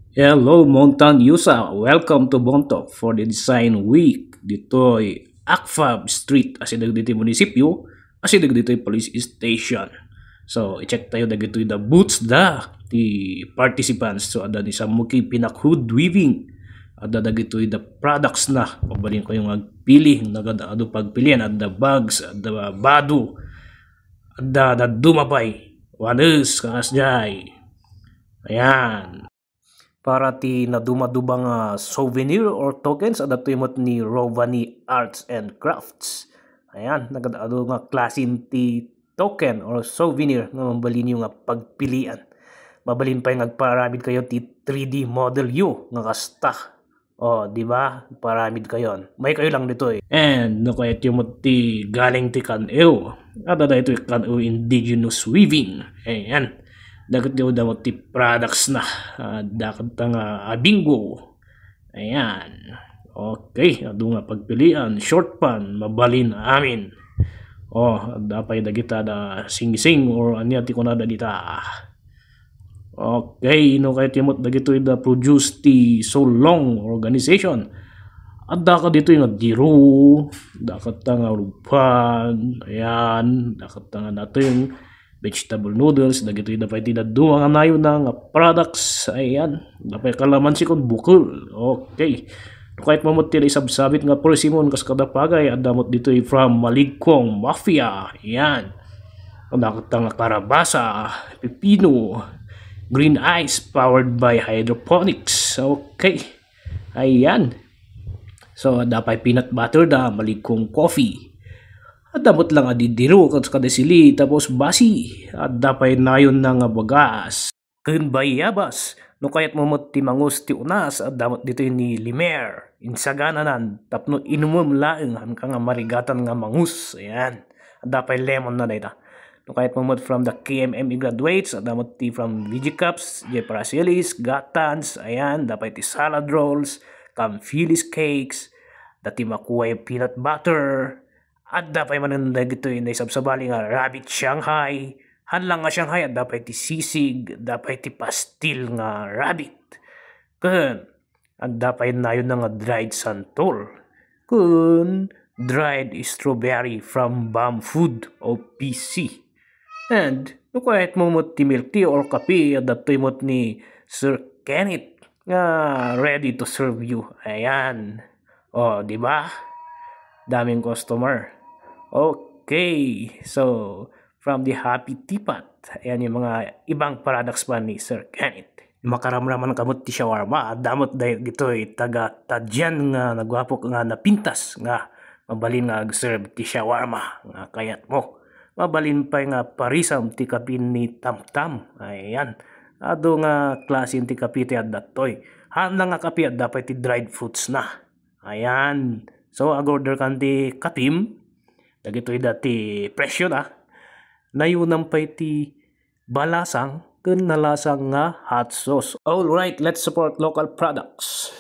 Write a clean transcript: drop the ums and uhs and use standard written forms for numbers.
Hello, Mountain Yusa. Welcome to Bontok for the Design Week. Dito'y Akfab Street, asidag dito'y munisipyo, asidag dito'y police station. So, i-check tayo dagito'y the boots the participants. So, ada ni sa muki pinakhood weaving. Ada dagito'y the products na. Mabalin ko yung agpili, nagadaado pagpilian, ada bags, ada badu, ada dumabay. Wanes, kakasjay. Ayan. Para ti nadumadubang souvenir or tokens ada to imot ni Rovani Arts and Crafts. Ayan, nagadaado nga klasin ti token or souvenir nga mabalin nyo nga pagpilian. Mabalin pa yung nagparamid kayo ti 3D model U nga kasta. O, di ba? Paramid kayo. May kayo lang dito eh. And nakayat yung ti galing ti Kan-ew. Ada da ito Kan-ew indigenous weaving. Ayan. Dagat daw daw ti products na dagat nga bingo. Ayan. Okay, ado nga pagpilian, short pan, mabalin amin. Oh, dapay dagita da sing-sing or anya ti kunada dita. Okay, no kay timot dagito da produce ti so long organization. Adda ka dito yung diro, dakat nga lupan, ayan, dakat nga nato yung vegetable noodles, dagito yung dapat tinadua nga nayo ng products, ayan, dapat kalamansi kon bukol, okay. Kahit mamot tila isabsabit nga persimmon kas kadapagay, adamot dito yung from Maligkong Mafia, ayan, dakat nga karabasa, pipino, green ice powered by hydroponics, okay, ayan. So, dapat peanut butter da, Maligkong coffee. At dapat lang adidiro kada sili tapos basi. At dapat nayon na nga bagas. Kun bayabas. No kayat momot ti mangus ti unas at dapat dito ni limer. Insagananan. Tapno inumum laeng han ka nga marigatan nga mangus. Ayan. At dapat lemon na dita. No kayat momot from the KMM graduates at dapat ti from Vigicups, Jeprasilis, Gatans. Ayan. Dapat ti salad rolls. Camphillis cakes. Dati makuha yung peanut butter. At dapat manandag ito yung naisabsabali nga rabbit Shanghai. Hanlang nga Shanghai at dapat ti sisig. Dapat ti pastil nga rabbit. Kun. At dapat na yun nga dried santol. Kun. Dried strawberry from Bam Food o PC. And no kahit mo mo ti milk tea or kape at dato mo ni Sir Kenneth nga ready to serve you. Ayan. O, di ba? Daming customer. Okay, so from the Happy Teapot, ayan yung mga ibang products pa ni Sir Kenneth. Makaramraman kamot ti shawarma, damot dahil gito'y taga-tadyan nga nagwapok nga napintas nga mabalin nga serve ti shawarma nga kayat mo. Mabalin pa nga parisam ti kapin ni Tamtam, ayan. Ado nga klasin ti kapiti at datoy. Hanlang nga kapi at dapat ti dried fruits na. Ayan. So, agorder kan ti katim. Dagito'y dati presyo na. Nayunang pa iti balasang kun nalasang nga hot sauce. Alright, let's support local products.